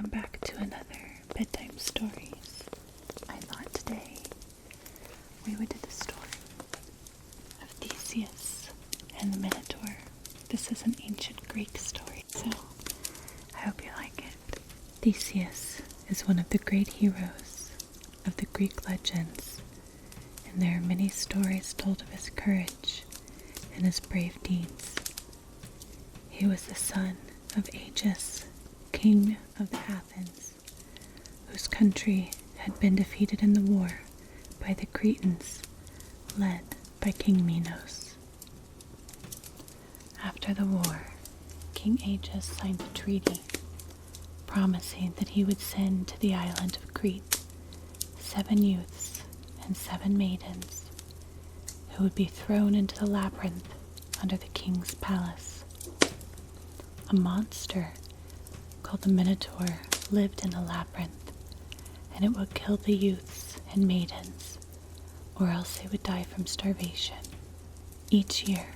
welcome back to another Bedtime Stories. I thought today we would do the story of Theseus and the Minotaur. This is an ancient Greek story, so I hope you like it. Theseus is one of the great heroes of the Greek legends, and there are many stories told of his courage and his brave deeds. He was the son of Aegis, king of the Athens, whose country had been defeated in the war by the Cretans, led by King Minos. After the war, King Aegis signed a treaty, promising that he would send to the island of Crete 7 youths and 7 maidens, who would be thrown into the labyrinth under the king's palace. A monster called the Minotaur lived in the labyrinth, and it would kill the youths and maidens, or else they would die from starvation. Each year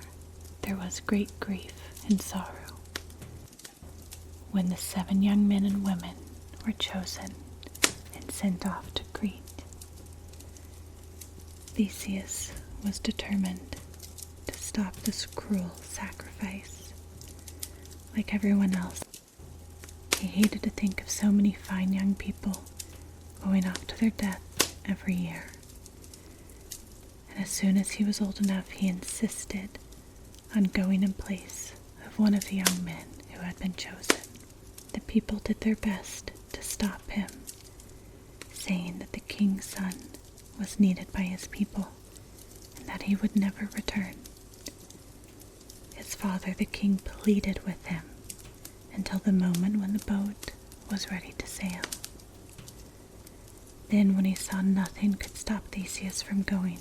there was great grief and sorrow when the 7 young men and women were chosen and sent off to Crete. Theseus was determined to stop this cruel sacrifice. Like everyone else, he hated to think of so many fine young people going off to their death every year. And as soon as he was old enough, he insisted on going in place of one of the young men who had been chosen. The people did their best to stop him, saying that the king's son was needed by his people and that he would never return. His father, the king, pleaded with him until the moment when the boat was ready to sail. Then, when he saw nothing could stop Theseus from going,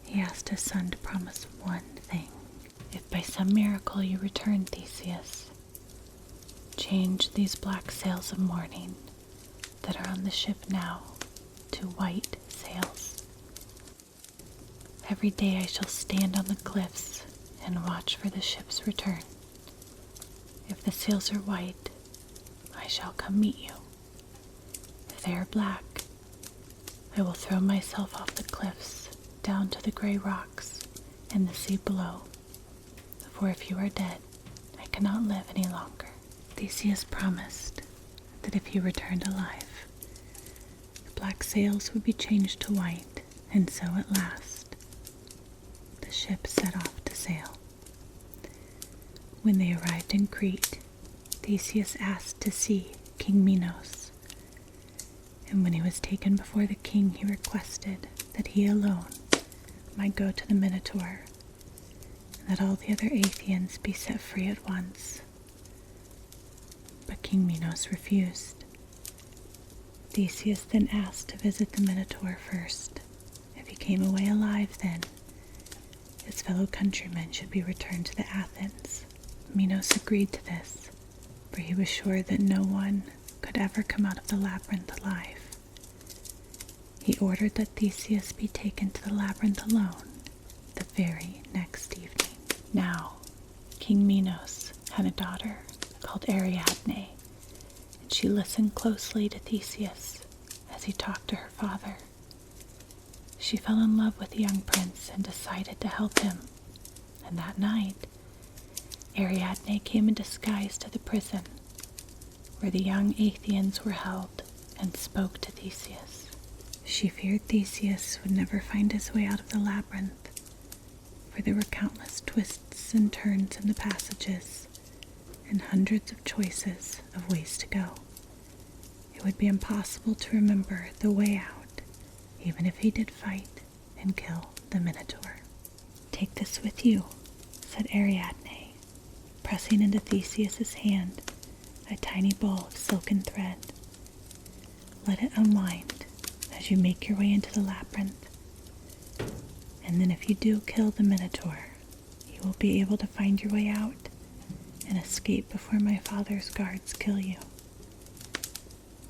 he asked his son to promise one thing. If by some miracle you return, Theseus, change these black sails of mourning that are on the ship now to white sails. Every day I shall stand on the cliffs and watch for the ship's return. If the sails are white, I shall come meet you. If they are black, I will throw myself off the cliffs down to the gray rocks and the sea below. For if you are dead, I cannot live any longer. Theseus promised that if he returned alive, the black sails would be changed to white, and so at last the ship set off to sail. When they arrived in Crete, Theseus asked to see King Minos, and when he was taken before the king, he requested that he alone might go to the Minotaur, and that all the other Athenians be set free at once. But King Minos refused. Theseus then asked to visit the Minotaur first. If he came away alive, then his fellow countrymen should be returned to the Athens. Minos agreed to this, for he was sure that no one could ever come out of the labyrinth alive. He ordered that Theseus be taken to the labyrinth alone the very next evening. Now, King Minos had a daughter called Ariadne, and she listened closely to Theseus as he talked to her father. She fell in love with the young prince and decided to help him, and that night, Ariadne came in disguise to the prison where the young Athenians were held and spoke to Theseus. She feared Theseus would never find his way out of the labyrinth, for there were countless twists and turns in the passages and hundreds of choices of ways to go. It would be impossible to remember the way out, even if he did fight and kill the Minotaur. "Take this with you," said Ariadne, pressing into Theseus's hand a tiny ball of silken thread. "Let it unwind as you make your way into the labyrinth, and then if you do kill the Minotaur, you will be able to find your way out and escape before my father's guards kill you.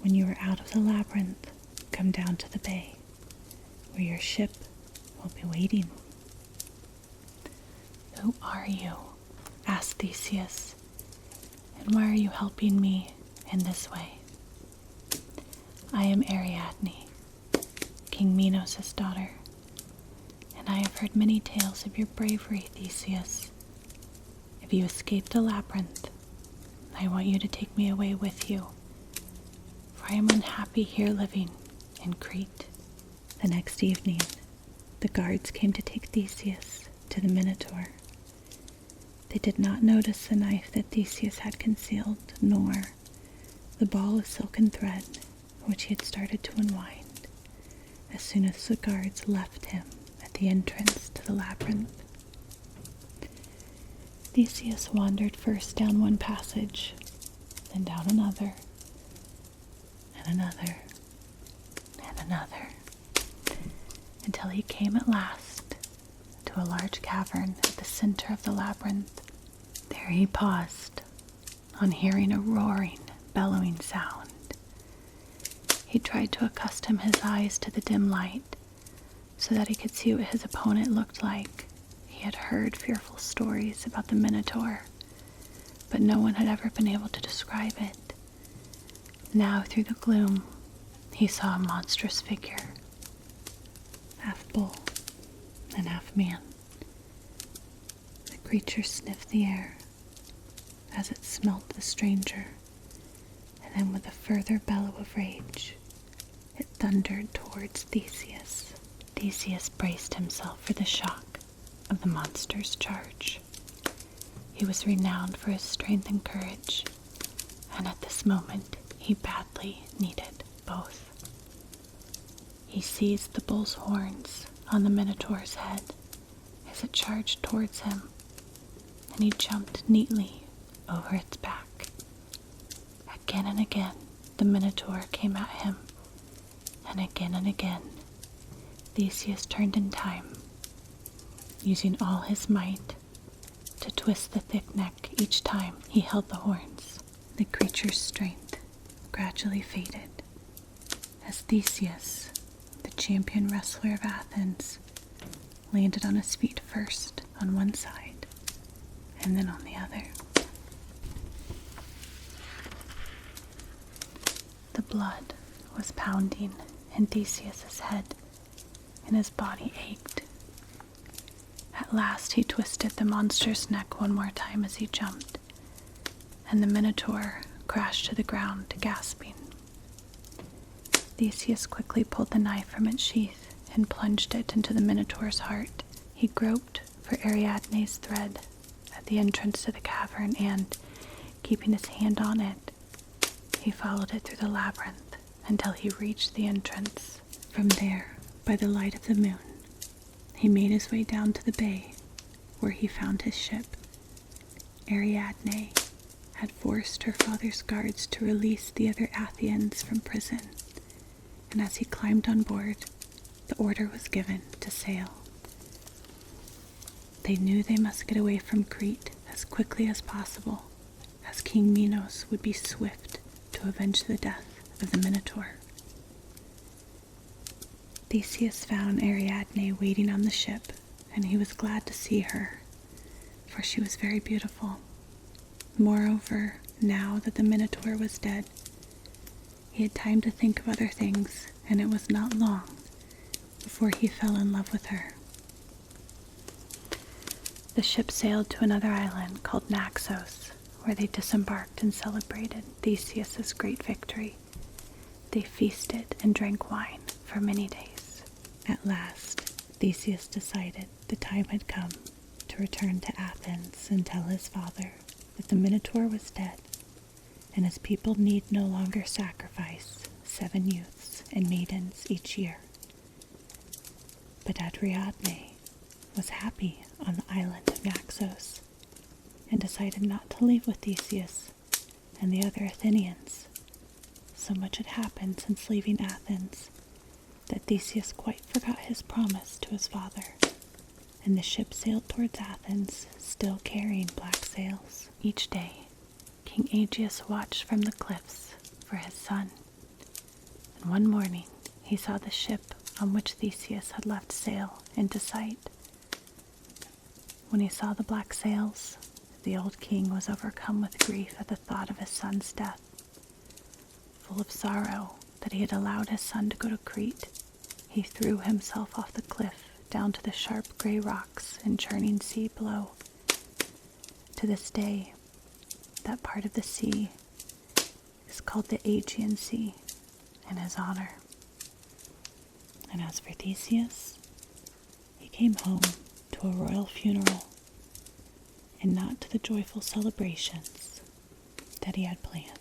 When you are out of the labyrinth, come down to the bay, where your ship will be waiting." "Who are you?" asked Theseus, "and why are you helping me in this way?" I am Ariadne, King Minos' daughter, and I have heard many tales of your bravery, Theseus. If you escaped the labyrinth, I want you to take me away with you, for I am unhappy here living in Crete." The next evening, the guards came to take Theseus to the Minotaur. They did not notice the knife that Theseus had concealed, nor the ball of silken thread which he had started to unwind as soon as the guards left him at the entrance to the labyrinth. Theseus wandered first down one passage, then down another, and another, and another, until he came at last to a large cavern at the center of the labyrinth. There he paused on hearing a roaring, bellowing sound. He tried to accustom his eyes to the dim light so that he could see what his opponent looked like. He had heard fearful stories about the Minotaur, but no one had ever been able to describe it. Now, through the gloom, he saw a monstrous figure, half bull and half man. The creature sniffed the air as it smelt the stranger, and then with a further bellow of rage, it thundered towards Theseus. Theseus braced himself for the shock of the monster's charge. He was renowned for his strength and courage, and at this moment he badly needed both. He seized the bull's horns on the Minotaur's head as it charged towards him, and he jumped neatly over its back. Again and again, the Minotaur came at him, and again, Theseus turned in time, using all his might to twist the thick neck each time he held the horns. The creature's strength gradually faded as Theseus, the champion wrestler of Athens, landed on his feet first on one side and then on the other. The blood was pounding in Theseus's head, and his body ached. At last he twisted the monster's neck one more time as he jumped, and the Minotaur crashed to the ground, gasping. Theseus quickly pulled the knife from its sheath and plunged it into the Minotaur's heart. He groped for Ariadne's thread at the entrance to the cavern and, keeping his hand on it, he followed it through the labyrinth until he reached the entrance. From there, by the light of the moon, he made his way down to the bay, where he found his ship. Ariadne had forced her father's guards to release the other Athenians from prison, and as he climbed on board, the order was given to sail. They knew they must get away from Crete as quickly as possible, as King Minos would be swift to avenge the death of the Minotaur. Theseus found Ariadne waiting on the ship, and he was glad to see her, for she was very beautiful. Moreover, now that the Minotaur was dead, he had time to think of other things, and it was not long before he fell in love with her. The ship sailed to another island called Naxos, where they disembarked and celebrated Theseus's great victory. They feasted and drank wine for many days. At last, Theseus decided the time had come to return to Athens and tell his father that the Minotaur was dead, and his people need no longer sacrifice 7 youths and maidens each year. But Ariadne was happy on the island of Naxos, and decided not to leave with Theseus and the other Athenians. So much had happened since leaving Athens that Theseus quite forgot his promise to his father, and the ship sailed towards Athens, still carrying black sails. Each day, King Aegeus watched from the cliffs for his son, and one morning he saw the ship on which Theseus had left sail into sight. When he saw the black sails, the old king was overcome with grief at the thought of his son's death. Full of sorrow that he had allowed his son to go to Crete, he threw himself off the cliff down to the sharp gray rocks and churning sea below. To this day, that part of the sea is called the Aegean Sea in his honor. And as for Theseus, he came home to a royal funeral and not to the joyful celebrations that he had planned.